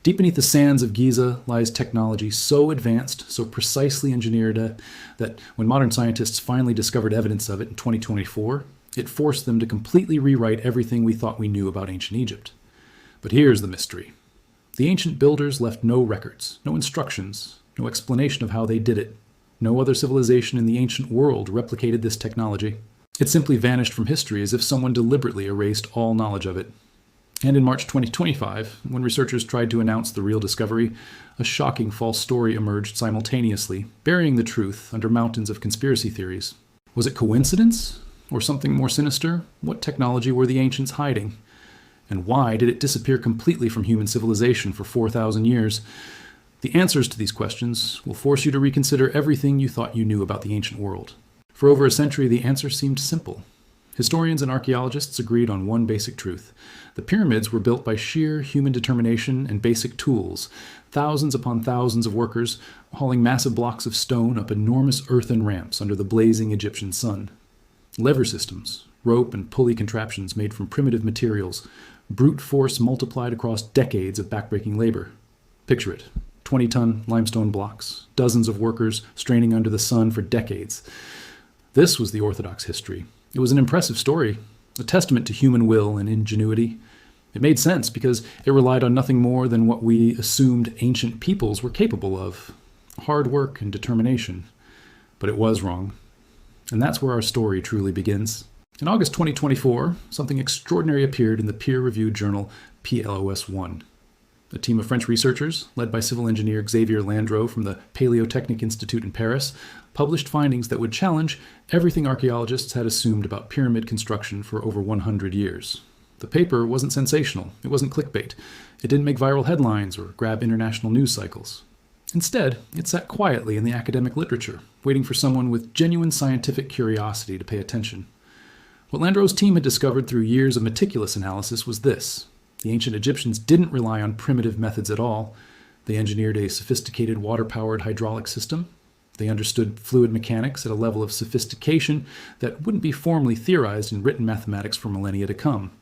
Deep beneath the sands of Giza lies technology so advanced, so precisely engineered that when modern scientists finally discovered evidence of it in 2024, it forced them to completely rewrite everything we thought we knew about ancient Egypt. But here's the mystery. The ancient builders left no records, no instructions, no explanation of how they did it. No other civilization in the ancient world replicated this technology. It simply vanished from history as if someone deliberately erased all knowledge of it. And in March 2025, when researchers tried to announce the real discovery, a shocking false story emerged simultaneously, burying the truth under mountains of conspiracy theories. Was it coincidence? Or something more sinister? What technology were the ancients hiding? And why did it disappear completely from human civilization for 4,000 years? The answers to these questions will force you to reconsider everything you thought you knew about the ancient world. For over a century, the answer seemed simple. Historians and archaeologists agreed on one basic truth. The pyramids were built by sheer human determination and basic tools, thousands upon thousands of workers hauling massive blocks of stone up enormous earthen ramps under the blazing Egyptian sun. Lever systems, rope and pulley contraptions made from primitive materials, brute force multiplied across decades of backbreaking labor. Picture it. 20-ton limestone blocks, dozens of workers straining under the sun for decades. This was the Orthodox history. It was an impressive story, a testament to human will and ingenuity. It made sense because it relied on nothing more than what we assumed ancient peoples were capable of, hard work and determination. But it was wrong. And that's where our story truly begins. In August 2024, something extraordinary appeared in the peer-reviewed journal PLOS1. A team of French researchers, led by civil engineer Xavier Landreau from the Paléotechnique Institute in Paris, published findings that would challenge everything archaeologists had assumed about pyramid construction for over 100 years. The paper wasn't sensational, it wasn't clickbait, it didn't make viral headlines or grab international news cycles. Instead, it sat quietly in the academic literature, waiting for someone with genuine scientific curiosity to pay attention. What Landreau's team had discovered through years of meticulous analysis was this. The ancient Egyptians didn't rely on primitive methods at all. They engineered a sophisticated water-powered hydraulic system. They understood fluid mechanics at a level of sophistication that wouldn't be formally theorized in written mathematics for millennia to come.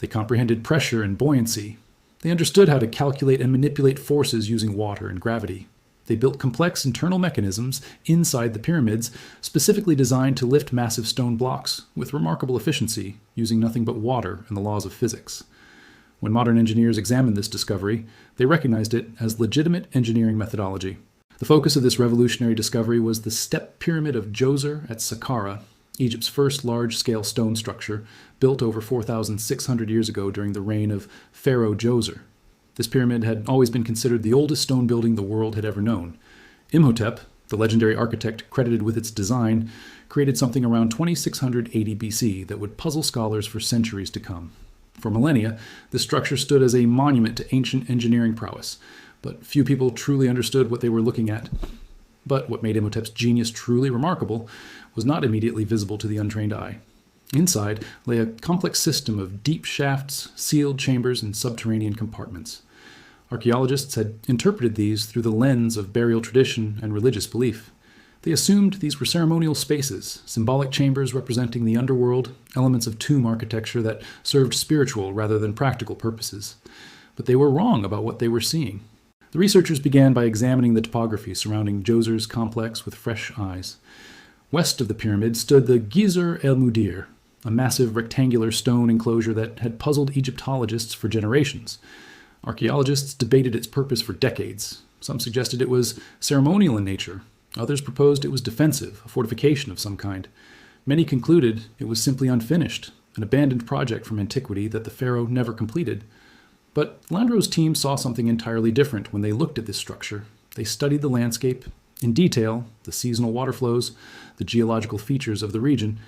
They comprehended pressure and buoyancy. They understood how to calculate and manipulate forces using water and gravity. They built complex internal mechanisms inside the pyramids specifically designed to lift massive stone blocks with remarkable efficiency, using nothing but water and the laws of physics. When modern engineers examined this discovery, they recognized it as legitimate engineering methodology. The focus of this revolutionary discovery was the step pyramid of Djoser at Saqqara, Egypt's first large-scale stone structure, built over 4,600 years ago during the reign of Pharaoh Djoser. This pyramid had always been considered the oldest stone building the world had ever known. Imhotep, the legendary architect credited with its design, created something around 2680 BC that would puzzle scholars for centuries to come. For millennia, this structure stood as a monument to ancient engineering prowess, but few people truly understood what they were looking at. But what made Imhotep's genius truly remarkable was not immediately visible to the untrained eye. Inside lay a complex system of deep shafts, sealed chambers, and subterranean compartments. Archaeologists had interpreted these through the lens of burial tradition and religious belief. They assumed these were ceremonial spaces, symbolic chambers representing the underworld, elements of tomb architecture that served spiritual rather than practical purposes. But they were wrong about what they were seeing. The researchers began by examining the topography surrounding Djoser's complex with fresh eyes. West of the pyramid stood the Gizr el-Mudir, a massive rectangular stone enclosure that had puzzled Egyptologists for generations. Archaeologists debated its purpose for decades. Some suggested it was ceremonial in nature. Others proposed it was defensive, a fortification of some kind. Many concluded it was simply unfinished, an abandoned project from antiquity that the pharaoh never completed. But Landreau's team saw something entirely different when they looked at this structure. They studied the landscape in detail, the seasonal water flows, the geological features of the region,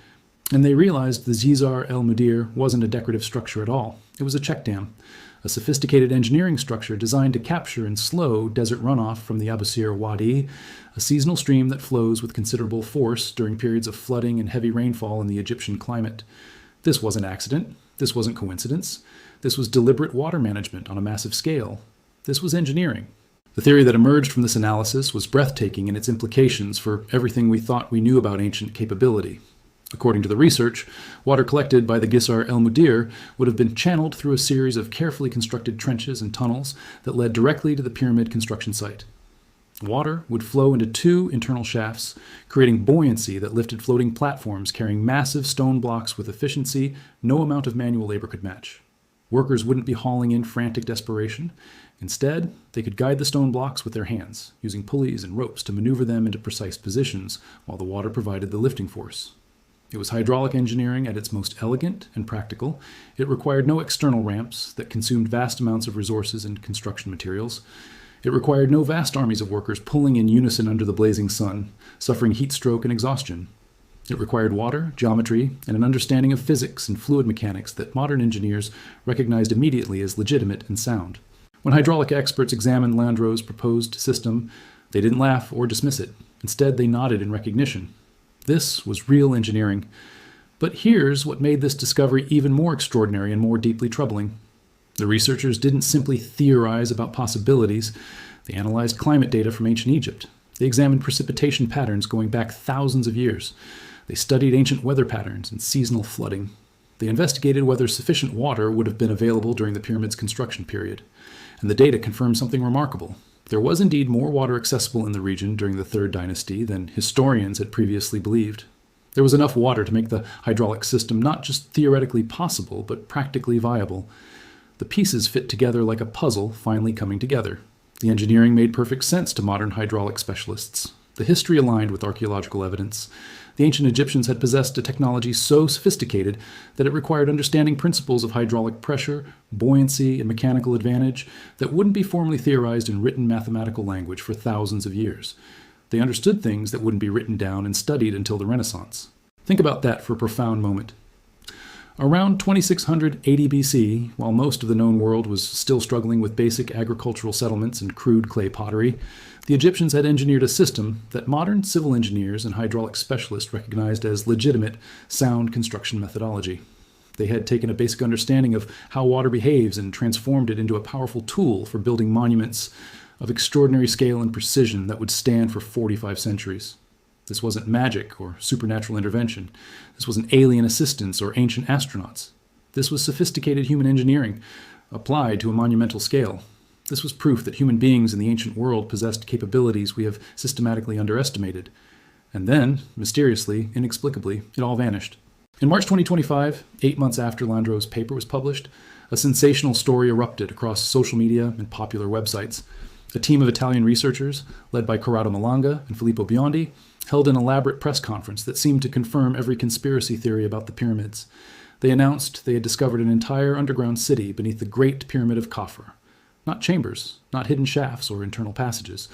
and they realized the Gizr el-Mudir wasn't a decorative structure at all. It was a check dam, a sophisticated engineering structure designed to capture and slow desert runoff from the Abusir Wadi, a seasonal stream that flows with considerable force during periods of flooding and heavy rainfall in the Egyptian climate. This wasn't accident. This wasn't coincidence. This was deliberate water management on a massive scale. This was engineering. The theory that emerged from this analysis was breathtaking in its implications for everything we thought we knew about ancient capability. According to the research, water collected by the Gisar El Mudir would have been channeled through a series of carefully constructed trenches and tunnels that led directly to the pyramid construction site. Water would flow into two internal shafts, creating buoyancy that lifted floating platforms carrying massive stone blocks with efficiency no amount of manual labor could match. Workers wouldn't be hauling in frantic desperation. Instead, they could guide the stone blocks with their hands, using pulleys and ropes to maneuver them into precise positions, while the water provided the lifting force. It was hydraulic engineering at its most elegant and practical. It required no external ramps that consumed vast amounts of resources and construction materials. It required no vast armies of workers pulling in unison under the blazing sun, suffering heat stroke and exhaustion. It required water, geometry, and an understanding of physics and fluid mechanics that modern engineers recognized immediately as legitimate and sound. When hydraulic experts examined Landro's proposed system, they didn't laugh or dismiss it. Instead, they nodded in recognition. This was real engineering. But here's what made this discovery even more extraordinary and more deeply troubling. The researchers didn't simply theorize about possibilities. They analyzed climate data from ancient Egypt. They examined precipitation patterns going back thousands of years. They studied ancient weather patterns and seasonal flooding. They investigated whether sufficient water would have been available during the pyramid's construction period. And the data confirmed something remarkable. There was indeed more water accessible in the region during the Third Dynasty than historians had previously believed. There was enough water to make the hydraulic system not just theoretically possible, but practically viable. The pieces fit together like a puzzle finally coming together. The engineering made perfect sense to modern hydraulic specialists. The history aligned with archaeological evidence. The ancient Egyptians had possessed a technology so sophisticated that it required understanding principles of hydraulic pressure, buoyancy, and mechanical advantage that wouldn't be formally theorized in written mathematical language for thousands of years. They understood things that wouldn't be written down and studied until the Renaissance. Think about that for a profound moment. Around 2600 AD BC, while most of the known world was still struggling with basic agricultural settlements and crude clay pottery, the Egyptians had engineered a system that modern civil engineers and hydraulic specialists recognized as legitimate, sound construction methodology. They had taken a basic understanding of how water behaves and transformed it into a powerful tool for building monuments of extraordinary scale and precision that would stand for 45 centuries. This wasn't magic or supernatural intervention. This wasn't alien assistance or ancient astronauts. This was sophisticated human engineering applied to a monumental scale. This was proof that human beings in the ancient world possessed capabilities we have systematically underestimated. And then, mysteriously, inexplicably, it all vanished. In March 2025, 8 months after Landro's paper was published, a sensational story erupted across social media and popular websites. A team of Italian researchers, led by Corrado Malanga and Filippo Biondi, held an elaborate press conference that seemed to confirm every conspiracy theory about the pyramids. They announced they had discovered an entire underground city beneath the Great Pyramid of Khafre. Not chambers, not hidden shafts or internal passages.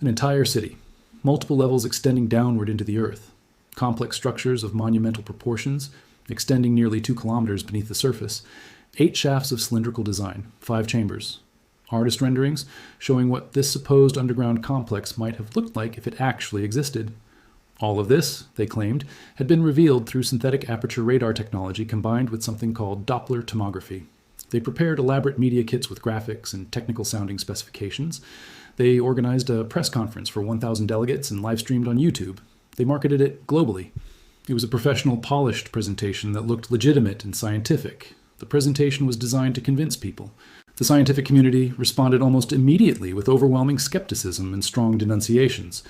An entire city, multiple levels extending downward into the earth. Complex structures of monumental proportions, extending nearly 2 kilometers beneath the surface. 8 shafts of cylindrical design, 5 chambers. Artist renderings showing what this supposed underground complex might have looked like if it actually existed. All of this, they claimed, had been revealed through synthetic-aperture radar technology combined with something called Doppler tomography. They prepared elaborate media kits with graphics and technical-sounding specifications. They organized a press conference for 1,000 delegates and live-streamed on YouTube. They marketed it globally. It was a professional, polished presentation that looked legitimate and scientific. The presentation was designed to convince people. The scientific community responded almost immediately with overwhelming skepticism and strong denunciations.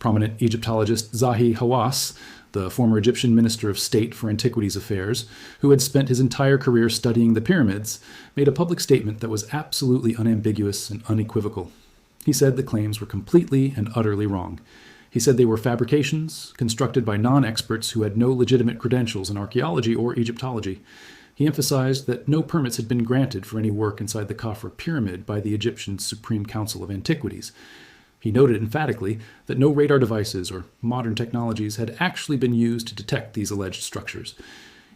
Prominent Egyptologist Zahi Hawass, the former Egyptian Minister of State for Antiquities Affairs, who had spent his entire career studying the pyramids, made a public statement that was absolutely unambiguous and unequivocal. He said the claims were completely and utterly wrong. He said they were fabrications constructed by non-experts who had no legitimate credentials in archaeology or Egyptology. He emphasized that no permits had been granted for any work inside the Khafre pyramid by the Egyptian Supreme Council of Antiquities. He noted emphatically that no radar devices or modern technologies had actually been used to detect these alleged structures.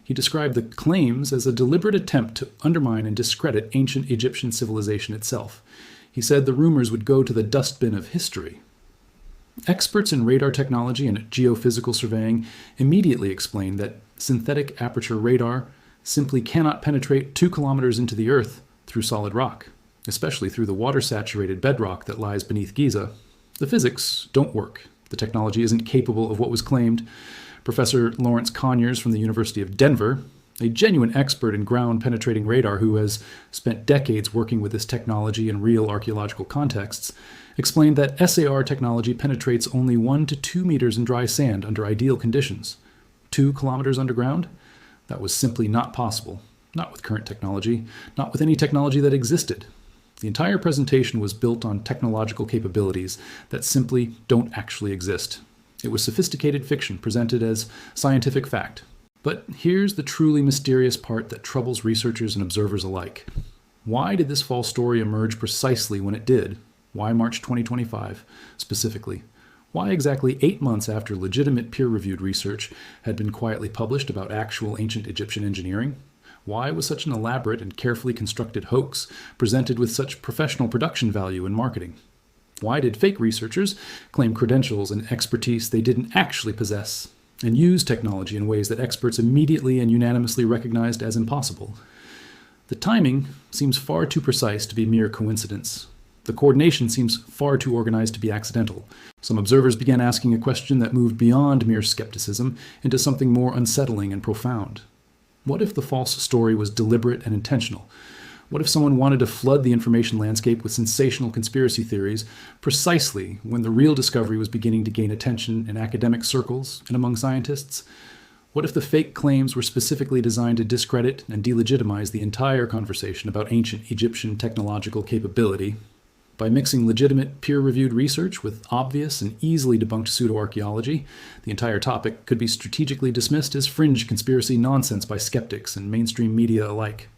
He described the claims as a deliberate attempt to undermine and discredit ancient Egyptian civilization itself. He said the rumors would go to the dustbin of history. Experts in radar technology and geophysical surveying immediately explained that synthetic aperture radar simply cannot penetrate 2 kilometers into the earth through solid rock, especially through the water-saturated bedrock that lies beneath Giza. The physics don't work. The technology isn't capable of what was claimed. Professor Lawrence Conyers from the University of Denver, a genuine expert in ground-penetrating radar who has spent decades working with this technology in real archaeological contexts, explained that SAR technology penetrates only 1 to 2 meters in dry sand under ideal conditions. 2 kilometers underground? That was simply not possible. Not with current technology, not with any technology that existed. The entire presentation was built on technological capabilities that simply don't actually exist. It was sophisticated fiction presented as scientific fact. But here's the truly mysterious part that troubles researchers and observers alike. Why did this false story emerge precisely when it did? Why March 2025, specifically? Why exactly 8 months after legitimate peer-reviewed research had been quietly published about actual ancient Egyptian engineering? Why was such an elaborate and carefully constructed hoax presented with such professional production value and marketing? Why did fake researchers claim credentials and expertise they didn't actually possess, and use technology in ways that experts immediately and unanimously recognized as impossible? The timing seems far too precise to be mere coincidence. The coordination seems far too organized to be accidental. Some observers began asking a question that moved beyond mere skepticism into something more unsettling and profound. What if the false story was deliberate and intentional? What if someone wanted to flood the information landscape with sensational conspiracy theories precisely when the real discovery was beginning to gain attention in academic circles and among scientists? What if the fake claims were specifically designed to discredit and delegitimize the entire conversation about ancient Egyptian technological capability? By mixing legitimate peer-reviewed research with obvious and easily debunked pseudo-archaeology, the entire topic could be strategically dismissed as fringe conspiracy nonsense by skeptics and mainstream media alike.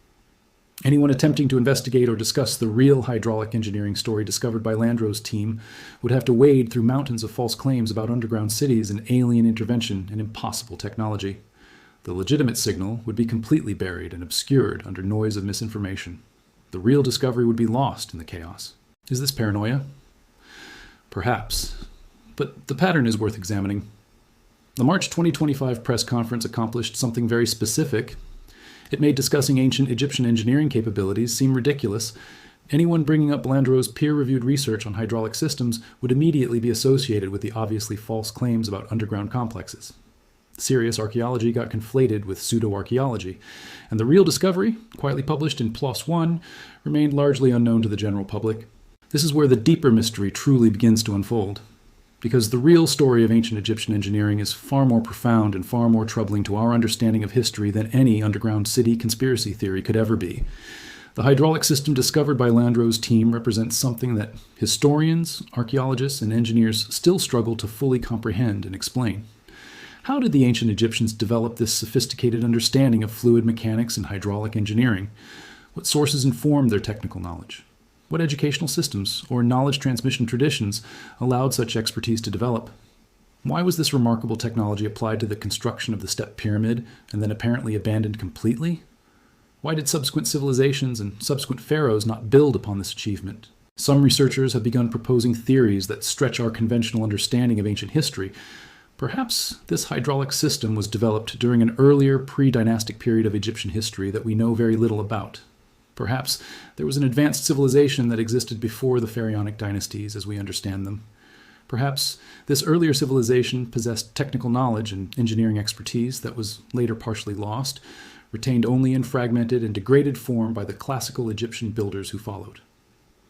Anyone attempting to investigate or discuss the real hydraulic engineering story discovered by Landro's team would have to wade through mountains of false claims about underground cities and alien intervention and impossible technology. The legitimate signal would be completely buried and obscured under noise of misinformation. The real discovery would be lost in the chaos. Is this paranoia? Perhaps. But the pattern is worth examining. The March 2025 press conference accomplished something very specific. It made discussing ancient Egyptian engineering capabilities seem ridiculous. Anyone bringing up Landro's peer-reviewed research on hydraulic systems would immediately be associated with the obviously false claims about underground complexes. Serious archaeology got conflated with pseudo-archaeology, and the real discovery, quietly published in PLOS One, remained largely unknown to the general public. This is where the deeper mystery truly begins to unfold, because the real story of ancient Egyptian engineering is far more profound and far more troubling to our understanding of history than any underground city conspiracy theory could ever be. The hydraulic system discovered by Landro's team represents something that historians, archaeologists, and engineers still struggle to fully comprehend and explain. How did the ancient Egyptians develop this sophisticated understanding of fluid mechanics and hydraulic engineering? What sources informed their technical knowledge? What educational systems or knowledge transmission traditions allowed such expertise to develop? Why was this remarkable technology applied to the construction of the step pyramid and then apparently abandoned completely? Why did subsequent civilizations and subsequent pharaohs not build upon this achievement? Some researchers have begun proposing theories that stretch our conventional understanding of ancient history. Perhaps this hydraulic system was developed during an earlier pre-dynastic period of Egyptian history that we know very little about. Perhaps there was an advanced civilization that existed before the pharaonic dynasties as we understand them. Perhaps this earlier civilization possessed technical knowledge and engineering expertise that was later partially lost, retained only in fragmented and degraded form by the classical Egyptian builders who followed.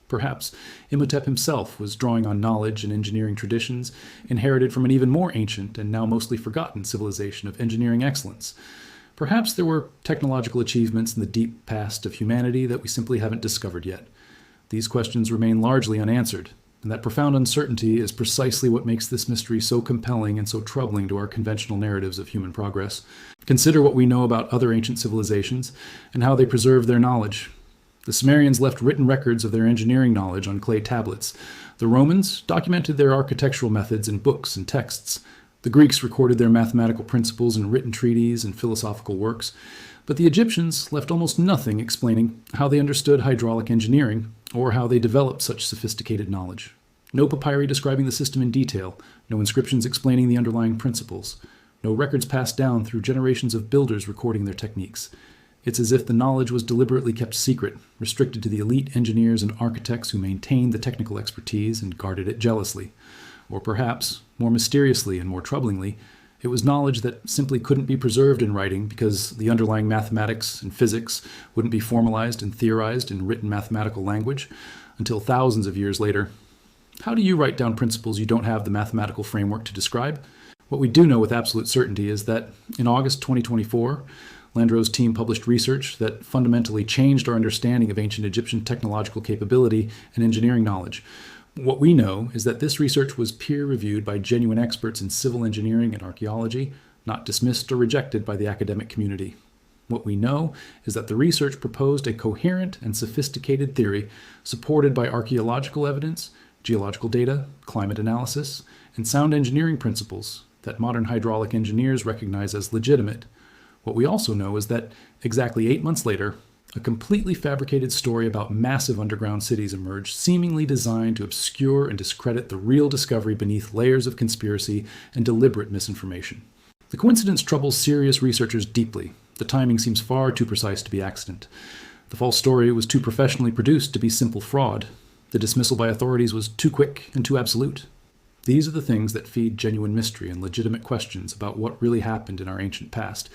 Perhaps Imhotep himself was drawing on knowledge and engineering traditions inherited from an even more ancient and now mostly forgotten civilization of engineering excellence. Perhaps there were technological achievements in the deep past of humanity that we simply haven't discovered yet. These questions remain largely unanswered, and that profound uncertainty is precisely what makes this mystery so compelling and so troubling to our conventional narratives of human progress. Consider what we know about other ancient civilizations and how they preserved their knowledge. The Sumerians left written records of their engineering knowledge on clay tablets. The Romans documented their architectural methods in books and texts. The Greeks recorded their mathematical principles in written treatises and philosophical works, but the Egyptians left almost nothing explaining how they understood hydraulic engineering or how they developed such sophisticated knowledge. No papyri describing the system in detail, no inscriptions explaining the underlying principles, no records passed down through generations of builders recording their techniques. It's as if the knowledge was deliberately kept secret, restricted to the elite engineers and architects who maintained the technical expertise and guarded it jealously. Or perhaps, more mysteriously and more troublingly, It was knowledge that simply couldn't be preserved in writing because the underlying mathematics and physics wouldn't be formalized and theorized in written mathematical language until thousands of years later. How do you write down principles you don't have the mathematical framework to describe? What we do know with absolute certainty is that in August 2024, Landro's team published research that fundamentally changed our understanding of ancient Egyptian technological capability and engineering knowledge. What we know is that this research was peer-reviewed by genuine experts in civil engineering and archaeology, not dismissed or rejected by the academic community. What we know is that the research proposed a coherent and sophisticated theory supported by archaeological evidence, geological data, climate analysis, and sound engineering principles that modern hydraulic engineers recognize as legitimate. What we also know is that exactly 8 months later, a completely fabricated story about massive underground cities emerged, seemingly designed to obscure and discredit the real discovery beneath layers of conspiracy and deliberate misinformation. The coincidence troubles serious researchers deeply. The timing seems far too precise to be accident. The false story was too professionally produced to be simple fraud. The dismissal by authorities was too quick and too absolute. These are the things that feed genuine mystery and legitimate questions about what really happened in our ancient past,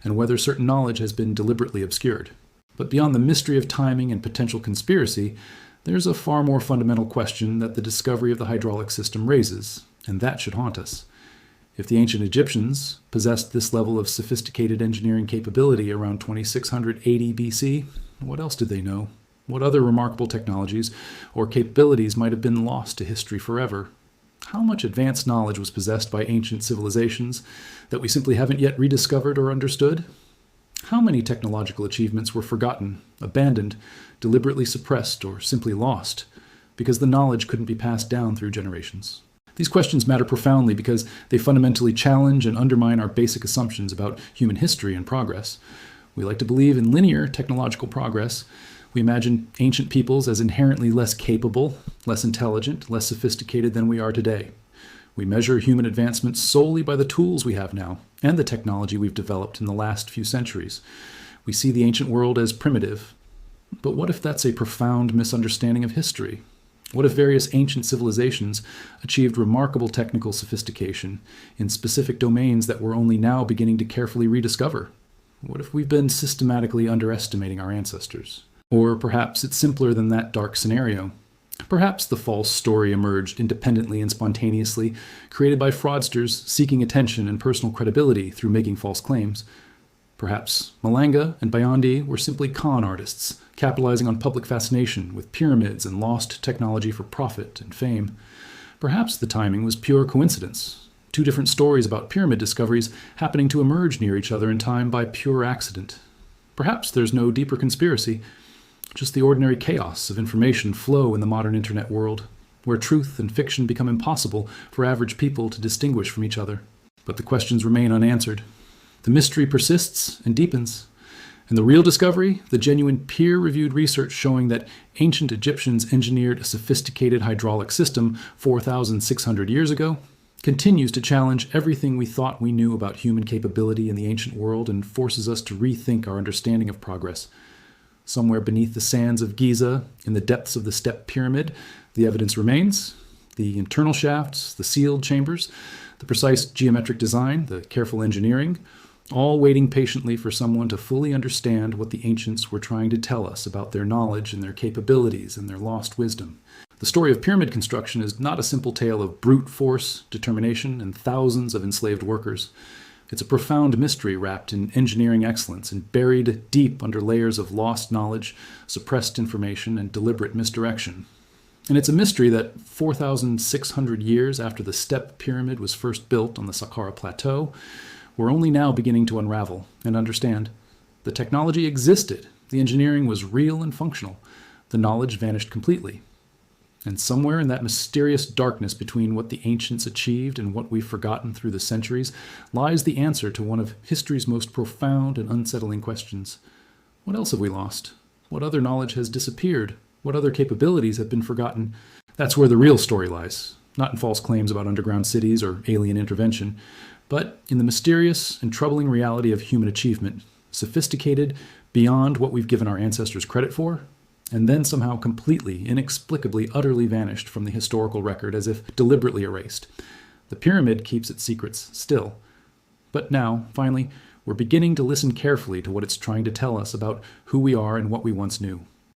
and whether certain knowledge has been deliberately obscured. But beyond the mystery of timing and potential conspiracy, there's a far more fundamental question that the discovery of the hydraulic system raises, and that should haunt us. If the ancient Egyptians possessed this level of sophisticated engineering capability around 2680 BC, what else did they know? What other remarkable technologies or capabilities might have been lost to history forever? How much advanced knowledge was possessed by ancient civilizations that we simply haven't yet rediscovered or understood? How many technological achievements were forgotten, abandoned, deliberately suppressed, or simply lost because the knowledge couldn't be passed down through generations? These questions matter profoundly because they fundamentally challenge and undermine our basic assumptions about human history and progress. We like to believe in linear technological progress. We imagine ancient peoples as inherently less capable, less intelligent, less sophisticated than we are today. We measure human advancement solely by the tools we have now and the technology we've developed in the last few centuries. We see the ancient world as primitive. But what if that's a profound misunderstanding of history? What if various ancient civilizations achieved remarkable technical sophistication in specific domains that we're only now beginning to carefully rediscover? What if we've been systematically underestimating our ancestors? Or perhaps it's simpler than that dark scenario. Perhaps the false story emerged independently and spontaneously, created by fraudsters seeking attention and personal credibility through making false claims. Perhaps Malanga and Biondi were simply con artists, capitalizing on public fascination with pyramids and lost technology for profit and fame. Perhaps the timing was pure coincidence, two different stories about pyramid discoveries happening to emerge near each other in time by pure accident. Perhaps there's no deeper conspiracy, just the ordinary chaos of information flow in the modern internet world, where truth and fiction become impossible for average people to distinguish from each other. But the questions remain unanswered. The mystery persists and deepens. And the real discovery, the genuine peer-reviewed research showing that ancient Egyptians engineered a sophisticated hydraulic system 4,600 years ago, continues to challenge everything we thought we knew about human capability in the ancient world and forces us to rethink our understanding of progress. Somewhere beneath the sands of Giza, in the depths of the step pyramid, the evidence remains. The internal shafts, the sealed chambers, the precise geometric design, the careful engineering, all waiting patiently for someone to fully understand what the ancients were trying to tell us about their knowledge and their capabilities and their lost wisdom. The story of pyramid construction is not a simple tale of brute force, determination, and thousands of enslaved workers. It's a profound mystery wrapped in engineering excellence and buried deep under layers of lost knowledge, suppressed information, and deliberate misdirection. And it's a mystery that 4,600 years after the step pyramid was first built on the Giza Plateau, we're only now beginning to unravel and understand. The technology existed, the engineering was real and functional, the knowledge vanished completely. And somewhere in that mysterious darkness between what the ancients achieved and what we've forgotten through the centuries lies the answer to one of history's most profound and unsettling questions. What else have we lost? What other knowledge has disappeared? What other capabilities have been forgotten? That's where the real story lies, not in false claims about underground cities or alien intervention, but in the mysterious and troubling reality of human achievement, sophisticated beyond what we've given our ancestors credit for, and then somehow completely, inexplicably, utterly vanished from the historical record as if deliberately erased. The pyramid keeps its secrets still, But now, finally, we're beginning to listen carefully to what it's trying to tell us about who we are and what we once knew.